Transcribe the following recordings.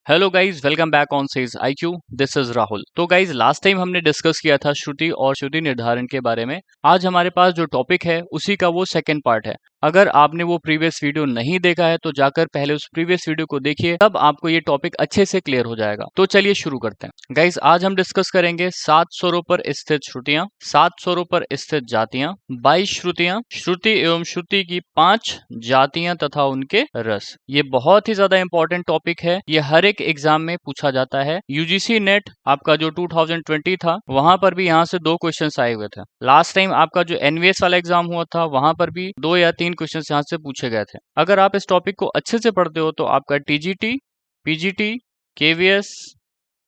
Hello guys, welcome back on says IQ. This is Rahul. तो guys, last time हमने discuss किया था श्रुति और श्रुति निर्धारण के बारे में। आज हमारे पास जो टॉपिक है उसी का वो सेकंड पार्ट है। अगर आपने वो प्रीवियस वीडियो नहीं देखा है तो जाकर पहले उस प्रीवियस वीडियो को देखिए, तब आपको ये टॉपिक अच्छे से क्लियर हो जाएगा। तो चलिए शुरू करते हैं। गाइज, आज हम डिस्कस करेंगे 7 स्वरों पर स्थित श्रुतियां, 7 स्वरों पर स्थित जातियां, 22 श्रुतियां, श्रुति एवं श्रुति की 5 जातियां तथा उनके रस। ये बहुत ही ज्यादा इंपॉर्टेंट टॉपिक है। ये हर एक एग्जाम में पूछा जाता है। यूजीसी नेट आपका जो 2020 था, वहां पर भी यहाँ से 2 क्वेश्चंस आए हुए थे। लास्ट टाइम आपका जो एनवीएस वाला एग्जाम हुआ था, वहां पर भी 2 या 3 क्वेश्चंस यहाँ से पूछे गए थे। अगर आप इस टॉपिक को अच्छे से पढ़ते हो तो आपका TGT, PGT, KVS,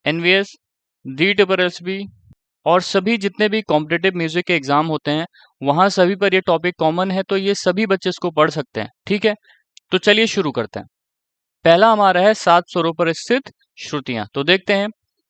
NVS, DSSB और सभी जितने भी कॉम्पिटिटिव म्यूजिक के एग्जाम होते हैं, वहां सभी पर ये टॉपिक कॉमन है। तो ये सभी बच्चे इसको पढ़ सकते हैं। ठीक है, तो चलिए शुरू करते हैं। पहला हमारा है 7 स्वरों पर स्थित श्रुतियां। तो देखते हैं,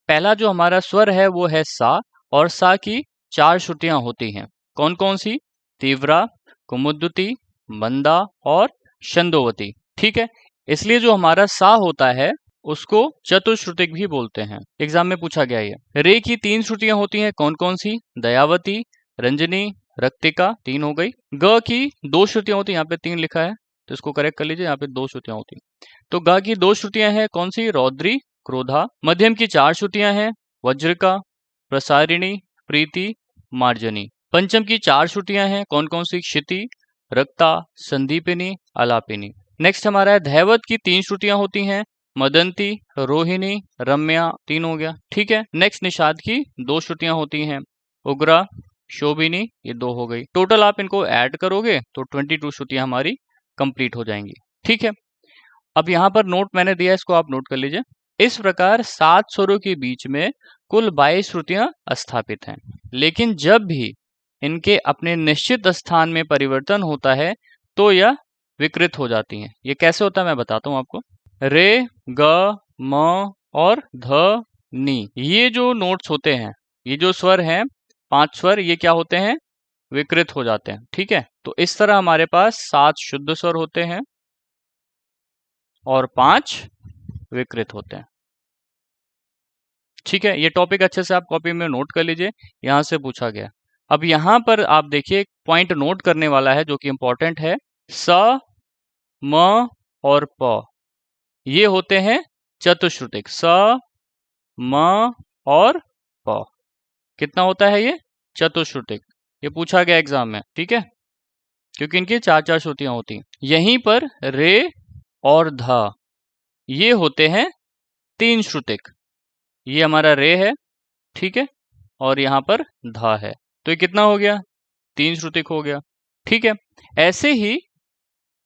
पहला जो हमारा स्वर है वो है सा, और सा की 4 श्रुतियां होती हैं। कौन कौन सी? तीव्रा, कुमुद्युति, मंदा और छंदोवती। ठीक है, इसलिए जो हमारा सा होता है उसको चतुश्रुतिक भी बोलते हैं। एग्जाम में पूछा गया है। रे की 3 श्रुतियां होती हैं। कौन कौन सी? दयावती, रंजनी, रक्तिका, 3 हो गई। ग की 2 श्रुतियां होती हैं। यहाँ पे 3 लिखा है तो इसको करेक्ट कर लीजिए, यहाँ पे 2 श्रुतियां होती हैं। तो गा की 2 श्रुतियां हैं। कौन सी? रौद्री, क्रोधा। मध्यम की 4 श्रुतियां हैं। वज्रिका, प्रसारिणी, प्रीति, मार्जनी। पंचम की 4 श्रुतियां हैं। कौन कौन सी? क्षिति, रक्ता, संदीपिनी, अलापिनी। नेक्स्ट हमारा है धैवत की 3 श्रुतियां होती हैं। मदंती, रोहिणी, रम्या, 3 हो गया। ठीक है, नेक्स्ट निषाद की 2 श्रुतियां होती हैं। उग्रा, शोभिनी, ये 2 हो गई। टोटल आप इनको ऐड करोगे तो 22 श्रुतियां हमारी कंप्लीट हो जाएंगी। ठीक है, अब यहाँ पर नोट मैंने दिया, इसको आप नोट कर लीजिए। इस प्रकार 7 स्वरों के बीच में कुल 22 श्रुतियां स्थापित हैं। लेकिन जब भी इनके अपने निश्चित स्थान में परिवर्तन होता है तो यह विकृत हो जाती हैं। ये कैसे होता है मैं बताता हूँ आपको। रे, ग, म और ध, नी, ये जो नोट्स होते हैं, ये जो स्वर हैं, 5 स्वर, ये क्या होते हैं? विकृत हो जाते हैं। ठीक है, तो इस तरह हमारे पास 7 शुद्ध स्वर होते हैं और 5 विकृत होते हैं। ठीक है, ये टॉपिक अच्छे से आप कॉपी में नोट कर लीजिए, यहां से पूछा गया। अब यहां पर आप देखिए, पॉइंट नोट करने वाला है जो कि इंपॉर्टेंट है। स, म और प, ये होते हैं चतुश्रुतिक। स, म और प कितना होता है ये? चतुश्रुतिक। ये पूछा गया एग्जाम में। ठीक है, क्योंकि इनकी 4 श्रुतियां होती हैं। यहीं पर रे और ध, ये होते हैं 3 श्रुतिक। ये हमारा रे है, ठीक है, और यहाँ पर धा है। तो ये कितना हो गया? 3 श्रुतिक हो गया। ठीक है, ऐसे ही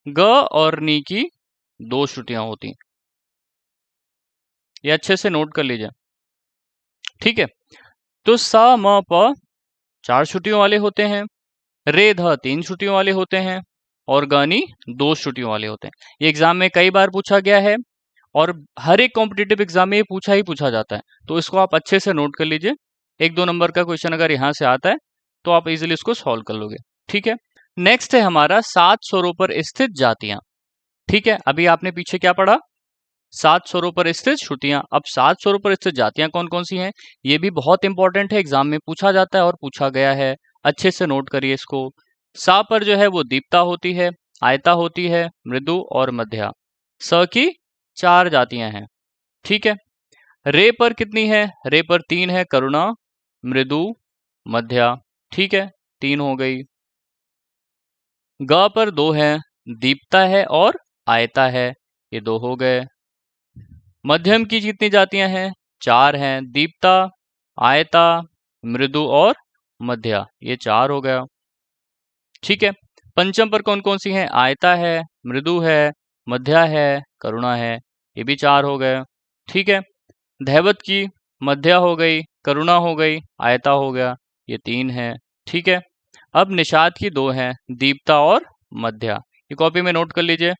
ग और नी की 2 श्रुतियां होती हैं। ये अच्छे से नोट कर लीजिए। ठीक है, तो स, म, प 4 श्रुतियों वाले होते हैं, रे ध 3 श्रुतियों वाले होते हैं और ग नी 2 श्रुतियों वाले होते हैं। ये एग्जाम में कई बार पूछा गया है और हर एक कॉम्पिटिटिव एग्जाम में ये पूछा ही पूछा जाता है। तो इसको आप अच्छे से नोट कर लीजिए। 1-2 नंबर का क्वेश्चन अगर यहाँ से आता है तो आप इजीली इसको सॉल्व कर लोगे। ठीक है, नेक्स्ट है हमारा 7 स्वरों पर स्थित जातियां। ठीक है, अभी आपने पीछे क्या पढ़ा? 7 स्वरों पर स्थित श्रुतियां। अब 7 स्वरों पर स्थित जातियां कौन कौन सी हैं? ये भी बहुत इंपॉर्टेंट है, एग्जाम में पूछा जाता है और पूछा गया है। अच्छे से नोट करिए इसको। सा पर जो है वो दीप्ता होती है, आयता होती है, मृदु और मध्या। स की 4 जातियां हैं। ठीक है, रे पर कितनी है? रे पर 3 है, करुणा, मृदु, मध्या। ठीक है, 3 हो गई। ग पर 2 है, दीप्ता है और आयता है, ये 2 हो गए। मध्यम की कितनी जातियां हैं? 4 हैं, दीप्ता, आयता, मृदु और मध्या, ये 4 हो गया। ठीक है, पंचम पर कौन कौन सी हैं? आयता है, मृदु है, मध्या है, करुणा है, ये भी 4 हो गए। ठीक है, धैवत की मध्या हो गई, करुणा हो गई, आयता हो गया, ये 3 है। ठीक है, अब निषाद की 2 हैं, दीप्ता और मध्या। ये कॉपी में नोट कर लीजिए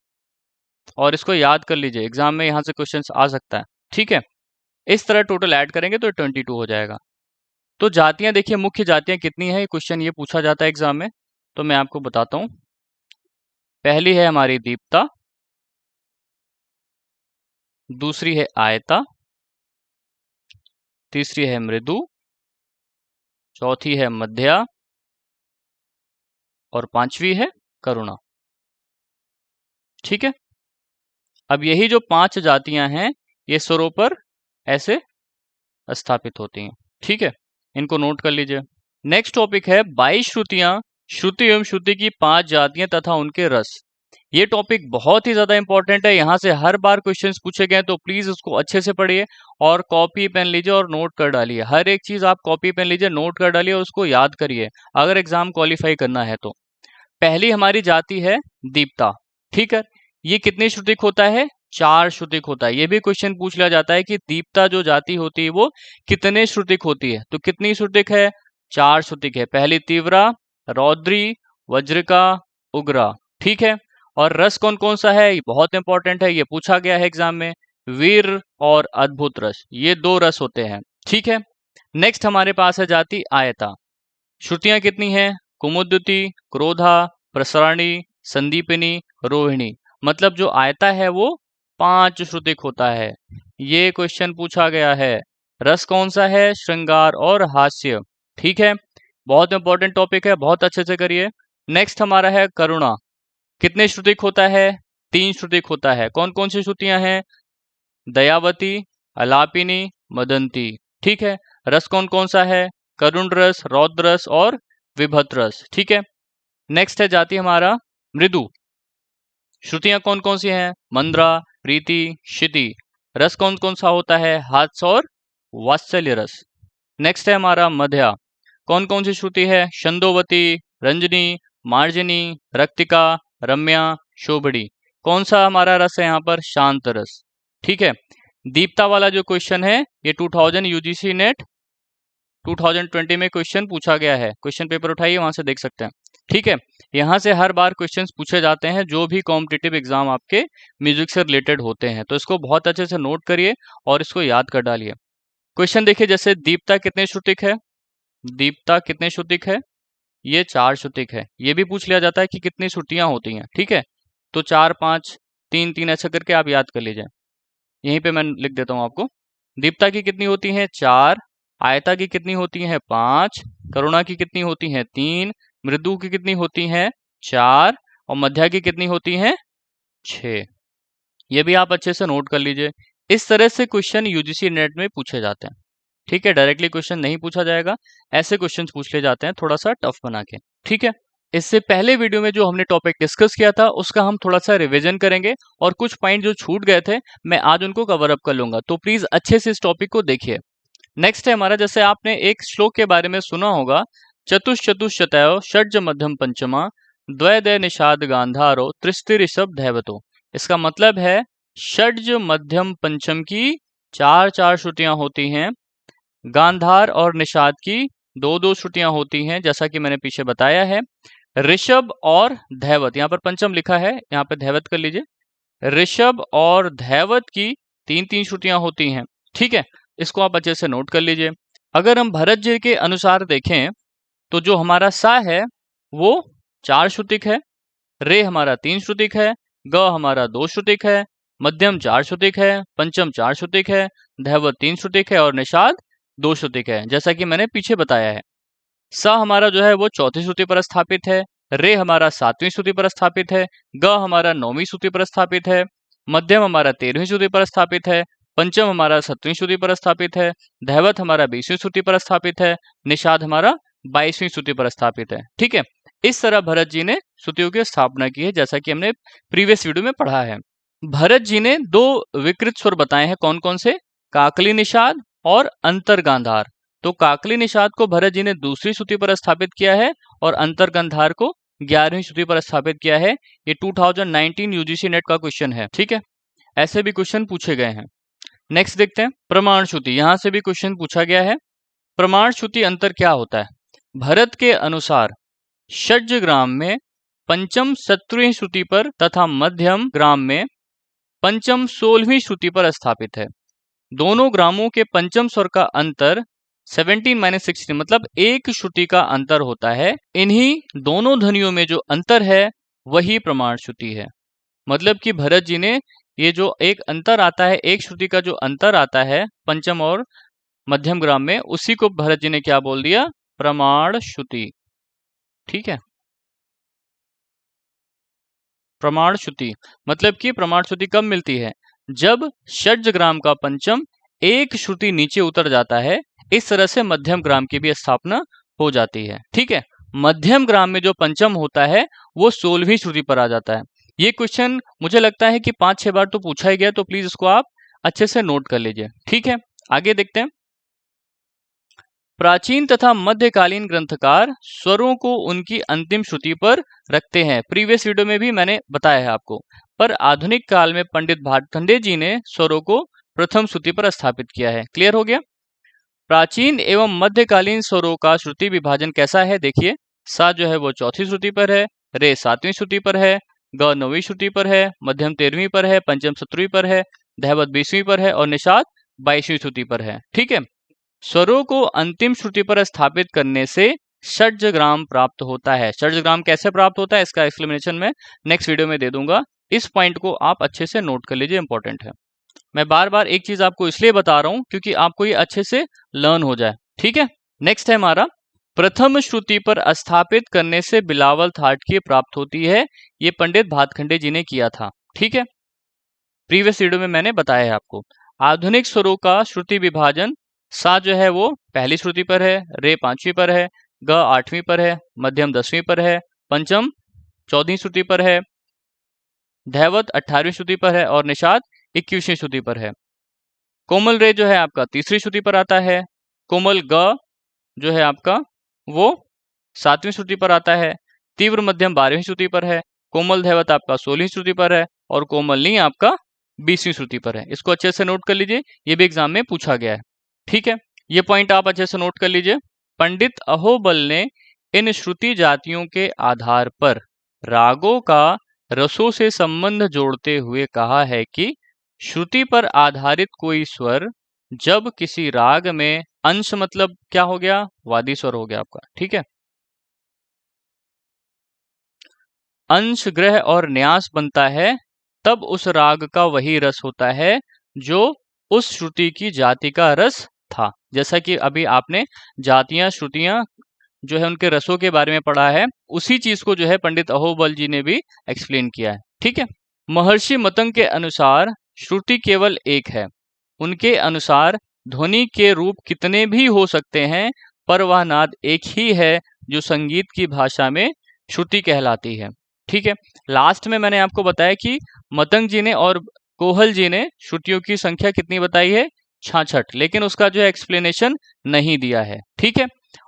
और इसको याद कर लीजिए, एग्जाम में यहाँ से क्वेश्चंस आ सकता है। ठीक है, इस तरह टोटल ऐड करेंगे तो 22 हो जाएगा। तो जातियां देखिए, मुख्य जातियां कितनी है, क्वेश्चन ये पूछा जाता है एग्जाम में, तो मैं आपको बताता हूँ। पहली है हमारी दीप्ता, दूसरी है आयता, तीसरी है मृदु, चौथी है मध्या और पांचवी है करुणा। ठीक है, अब यही जो 5 जातियां हैं ये स्वरों पर ऐसे स्थापित होती हैं। ठीक है, इनको नोट कर लीजिए। नेक्स्ट टॉपिक है 22 श्रुतियां, श्रुति एवं श्रुति की 5 जातियां तथा उनके रस। ये टॉपिक बहुत ही ज्यादा इंपॉर्टेंट है, यहाँ से हर बार क्वेश्चंस पूछे गए, तो प्लीज उसको अच्छे से पढ़िए और कॉपी पेन लीजिए और नोट कर डालिए। हर एक चीज आप कॉपी पेन लीजिए, नोट कर डालिए और उसको याद करिए अगर एग्जाम क्वालिफाई करना है तो। पहली हमारी जाति है दीप्ता। ठीक है, ये कितनी श्रुतिक होता है? 4 श्रुतिक होता है। ये भी क्वेश्चन पूछ लिया जाता है कि दीप्ता जो जाति होती है वो कितने श्रुतिक होती है, तो कितनी श्रुतिक है? 4 श्रुतिक है। पहली तीव्रा, रौद्री, वज्रिका, उग्रा। ठीक है, और रस कौन कौन सा है? ये बहुत इंपॉर्टेंट है, ये पूछा गया है एग्जाम में। वीर और अद्भुत रस, ये 2 रस होते हैं। ठीक है, नेक्स्ट हमारे पास है जाति आयता। श्रुतियां कितनी हैं? कुमुद्युति, क्रोधा, प्रसरणी, संदीपिनी, रोहिणी। मतलब जो आयता है वो 5 श्रुतिक होता है। ये क्वेश्चन पूछा गया है। रस कौन सा है? श्रृंगार और हास्य। ठीक है, बहुत इंपॉर्टेंट टॉपिक है, बहुत अच्छे से करिए। नेक्स्ट हमारा है करुणा। कितने श्रुतिक होता है? 3 श्रुतिक होता है। कौन कौन सी श्रुतियां हैं? दयावती, अलापिनी, मदंती। ठीक है, रस कौन कौन सा है? करुण रस, रौद्र रस और विभत रस। ठीक है, नेक्स्ट है जाति हमारा मृदु। श्रुतियां कौन कौन सी हैं? मंद्रा, प्रीति, क्षिति। रस कौन कौन सा होता है? हास्य और वात्सल्य रस। नेक्स्ट है हमारा मध्या। कौन कौन सी श्रुति है? छंदोवती, रंजनी, मार्जनी, रक्तिका, रम्या, शोभड़ी। कौन सा हमारा रस है यहाँ पर? शांत रस। ठीक है, दीप्ता वाला जो क्वेश्चन है ये 2000 यूजीसी नेट 2020 में क्वेश्चन पूछा गया है। क्वेश्चन पेपर उठाइए, वहां से देख सकते हैं। ठीक है, यहाँ से हर बार क्वेश्चंस पूछे जाते हैं जो भी कॉम्पिटिटिव एग्जाम आपके म्यूजिक से रिलेटेड होते हैं, तो इसको बहुत अच्छे से नोट करिए और इसको याद कर डालिए। क्वेश्चन देखिए, जैसे दीप्ता कितने श्रुतिक है? दीप्ता कितने श्रुतिक है? ये 4 श्रुतिक है। ये भी पूछ लिया जाता है कि कितनी श्रुतियां होती हैं। ठीक है, तो 4 5 3 3 ऐसा करके आप याद कर लीजिए। यहीं पे मैं लिख देता हूं आपको। दीप्ता की कितनी होती हैं? 4। आयता की कितनी होती हैं? 5। करुणा की कितनी होती हैं? 3। मृदु की कितनी होती हैं? 4। और मध्या की कितनी होती हैं? 6। ये भी आप अच्छे से नोट कर लीजिए। इस तरह से क्वेश्चन यूजीसी नेट में पूछे जाते हैं। ठीक है, डायरेक्टली क्वेश्चन नहीं पूछा जाएगा, ऐसे क्वेश्चन पूछ ले जाते हैं थोड़ा सा टफ बना के। ठीक है, इससे पहले वीडियो में जो हमने टॉपिक डिस्कस किया था उसका हम थोड़ा सा रिवीजन करेंगे और कुछ पॉइंट जो छूट गए थे मैं आज उनको कवर अप कर लूंगा, तो प्लीज अच्छे से इस टॉपिक को देखिए। नेक्स्ट है हमारा, जैसे आपने एक श्लोक के बारे में सुना होगा, चतुश्चतुश्चतयो षड्ज मध्यम पंचमा द्वैदय निषाद गांधारो त्रिस्तिरिषभ धैवतो। इसका मतलब है षड्ज मध्यम पंचम की 4 4 श्रुतियां होती हैं, गांधार और निषाद की 2 2 श्रुतियां होती हैं, जैसा कि मैंने पीछे बताया है। ऋषभ और धैवत, यहाँ पर पंचम लिखा है, यहाँ पे धैवत कर लीजिए। ऋषभ और धैवत की 3 3 श्रुतियां होती हैं। ठीक है, इसको आप अच्छे से नोट कर लीजिए। अगर हम भरत जी के अनुसार देखें तो जो हमारा सा है वो 4 श्रुतिक है, रे हमारा 3 श्रुतिक है, ग हमारा 2 श्रुतिक है, मध्यम 4 श्रुतिक है, पंचम 4 श्रुतिक है, धैवत 3 श्रुतिक है और निषाद 2 श्रुतिक है, जैसा कि मैंने पीछे बताया है। स हमारा जो है वो 4थी श्रुति पर स्थापित है, रे हमारा 7वीं श्रुति पर स्थापित है, ग हमारा 9वीं श्रुति पर स्थापित है, मध्यम हमारा 13वीं श्रुति पर स्थापित है, पंचम हमारा 7वीं श्रुति पर स्थापित है, धैवत हमारा 20वीं श्रुति पर स्थापित है, निषाद हमारा 22वीं श्रुति पर स्थापित है। ठीक है, इस तरह भरत जी ने श्रुतियों की स्थापना की है, जैसा कि हमने प्रीवियस वीडियो में पढ़ा है। भरत जी ने 2 विकृत स्वर बताए हैं, कौन कौन से? काकली निषाद और अंतर गांधार। तो काकली निषाद को भरत जी ने 2री श्रुति पर स्थापित किया है और अंतर गांधार को 11वीं श्रुति पर स्थापित किया है। ये 2019 यूजीसी नेट का क्वेश्चन है। ठीक है, ऐसे भी क्वेश्चन पूछे गए हैं। नेक्स्ट देखते हैं प्रमाण श्रुति, यहां से भी क्वेश्चन पूछा गया है। प्रमाण श्रुति अंतर क्या होता है? भरत के अनुसार षड्ज ग्राम में पंचम 17वीं श्रुति पर तथा मध्यम ग्राम में पंचम 16वीं श्रुति पर स्थापित है। दोनों ग्रामों के पंचम स्वर का अंतर 17-16 मतलब एक श्रुति का अंतर होता है। इन्हीं दोनों ध्वनियों में जो अंतर है वही प्रमाण श्रुति है। मतलब कि भरत जी ने ये जो एक अंतर आता है, एक श्रुति का जो अंतर आता है पंचम और मध्यम ग्राम में, उसी को भरत जी ने क्या बोल दिया? प्रमाण श्रुति। ठीक है, प्रमाण श्रुति मतलब कि प्रमाण श्रुति कब मिलती है? जब षड्ज ग्राम का पंचम एक श्रुति नीचे उतर जाता है। इस तरह से मध्यम ग्राम की भी स्थापना हो जाती है। ठीक है, मध्यम ग्राम में जो पंचम होता है वो 16वीं श्रुति पर आ जाता है। ये क्वेश्चन मुझे लगता है कि 5-6 बार तो पूछा ही गया, तो प्लीज इसको आप अच्छे से नोट कर लीजिए। ठीक है, आगे देखते हैं। प्राचीन तथा मध्यकालीन ग्रंथकार स्वरों को उनकी अंतिम श्रुति पर रखते हैं। प्रीवियस वीडियो में भी मैंने बताया है आपको। पर आधुनिक काल में पंडित भातखंडे जी ने स्वरों को प्रथम श्रुति पर स्थापित किया है। क्लियर हो गया? प्राचीन एवं मध्यकालीन स्वरों का श्रुति विभाजन कैसा है? देखिए, सा जो है वो चौथी श्रुति पर है, रे 7वीं श्रुति पर है, ग 9वीं श्रुति पर है, मध्यम 13वीं पर है, पंचम 17वीं पर है, धैवत 20वीं पर है और निषाद 22वीं श्रुति पर है। ठीक है, स्वरों को अंतिम श्रुति पर स्थापित करने से षड्जग्राम प्राप्त होता है। षड्जग्राम कैसे प्राप्त होता है इसका एक्सप्लेनेशन मैं नेक्स्ट वीडियो में दे दूंगा। इस पॉइंट को आप अच्छे से नोट कर लीजिए, इंपॉर्टेंट है। मैं बार बार एक चीज आपको इसलिए बता रहा हूं क्योंकि आपको ये अच्छे से लर्न हो जाए। ठीक है, नेक्स्ट है हमारा प्रथम श्रुति पर स्थापित करने से बिलावल थाटकी प्राप्त होती है। ये पंडित भातखंडे जी ने किया था। ठीक है, प्रीवियस वीडियो में मैंने बताया है आपको। आधुनिक स्वरों का श्रुति विभाजन, सा जो है वो पहली श्रुति पर है, रे 5वीं पर है, ग 8वीं पर है, मध्यम 10वीं पर है, पंचम 14वीं श्रुति पर है, धैवत 18वीं श्रुति पर है और निषाद 21वीं श्रुति पर है। कोमल रे जो है आपका तीसरी श्रुति पर आता है। कोमल ग जो है आपका वो 7वीं श्रुति पर आता है। तीव्र मध्यम 12वीं श्रुति पर है। कोमल धैवत आपका 16वीं श्रुति पर है और कोमलनी आपका 20वीं श्रुति पर है। इसको अच्छे से नोट कर लीजिए, ये भी एग्जाम में पूछा गया है। ठीक है, ये पॉइंट आप अच्छे से नोट कर लीजिए। पंडित अहोबल ने इन श्रुति जातियों के आधार पर रागों का रसों से संबंध जोड़ते हुए कहा है कि श्रुति पर आधारित कोई स्वर जब किसी राग में अंश, मतलब क्या हो गया? वादी स्वर हो गया आपका। ठीक है, अंश ग्रह और न्यास बनता है, तब उस राग का वही रस होता है जो उस श्रुति की जाति का रस था। जैसा कि अभी आपने जातियां, श्रुतियां जो है उनके रसों के बारे में पढ़ा है, उसी चीज को जो है पंडित अहोबल जी ने भी एक्सप्लेन किया है। ठीक है, महर्षि मतंग के अनुसार श्रुति केवल एक है। उनके अनुसार ध्वनि के रूप कितने भी हो सकते हैं, पर वह नाद एक ही है जो संगीत की भाषा में श्रुति कहलाती है। ठीक है, लास्ट में मैंने आपको बताया कि मतंग जी ने और कोहल जी ने श्रुतियों की संख्या कितनी बताई है? 66, लेकिन उसका जो है एक्सप्लेनेशन नहीं दिया है। ठीक है,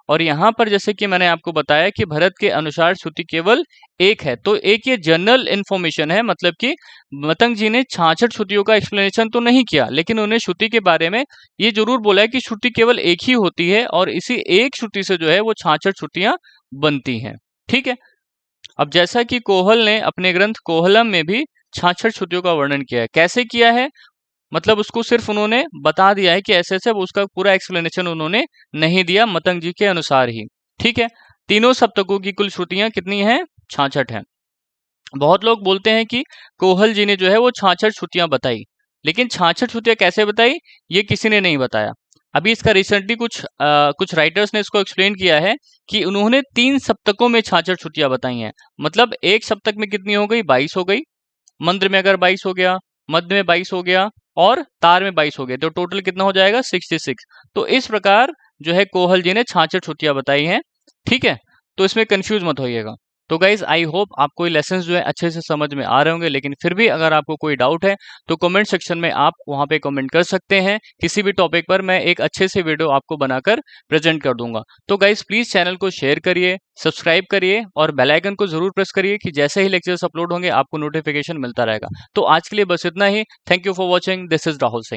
और यहाँ पर जैसे कि मैंने आपको बताया कि भरत के अनुसार श्रुति केवल एक है, तो एक ये जनरल इंफॉर्मेशन है। मतलब कि मतंग जी ने 66 श्रुतियों का एक्सप्लेनेशन तो नहीं किया, लेकिन उन्हें श्रुति के बारे में ये जरूर बोला है कि श्रुति केवल एक ही होती है और इसी एक श्रुति से जो है वो 66 श्रुतियां बनती हैं। ठीक है, अब जैसा कि कोहल ने अपने ग्रंथ कोहलम में भी 66 श्रुतियों का वर्णन किया है। कैसे किया है? मतलब उसको सिर्फ उन्होंने बता दिया है कि ऐसे ऐसे, उसका पूरा एक्सप्लेनेशन उन्होंने नहीं दिया, मतंग जी के अनुसार ही। ठीक है, तीनों सप्तकों की कुल श्रुतियां कितनी हैं? 66 हैं। बहुत लोग बोलते हैं कि कोहल जी ने जो है वो 66 श्रुतियां बताई, लेकिन 66 श्रुतियां कैसे बताई ये किसी ने नहीं बताया। अभी इसका रिसेंटली कुछ राइटर्स ने इसको एक्सप्लेन किया है कि उन्होंने 3 सप्तकों में 66 श्रुतियां बताई हैं। मतलब एक सप्तक में कितनी हो गई? 22 हो गई। मंद्र में अगर 22 हो गया, मध्य में 22 हो गया और तार में 22 हो गए, तो टोटल कितना हो जाएगा? 66। तो इस प्रकार जो है कोहल जी ने 66 श्रुतियां बताई हैं। ठीक है, तो इसमें कंफ्यूज मत होइएगा। तो गाइज आई होप आपको ये लेसन जो है अच्छे से समझ में आ रहे होंगे, लेकिन फिर भी अगर आपको कोई डाउट है तो कमेंट सेक्शन में आप वहां पे कमेंट कर सकते हैं। किसी भी टॉपिक पर मैं एक अच्छे से वीडियो आपको बनाकर प्रेजेंट कर दूंगा। तो गाइज प्लीज चैनल को शेयर करिए, सब्सक्राइब करिए और बेल आइकन को जरूर प्रेस करिए कि जैसे ही लेक्चर्स अपलोड होंगे आपको नोटिफिकेशन मिलता रहेगा। तो आज के लिए बस इतना ही। Thank you for watching. This is Rahul Singh.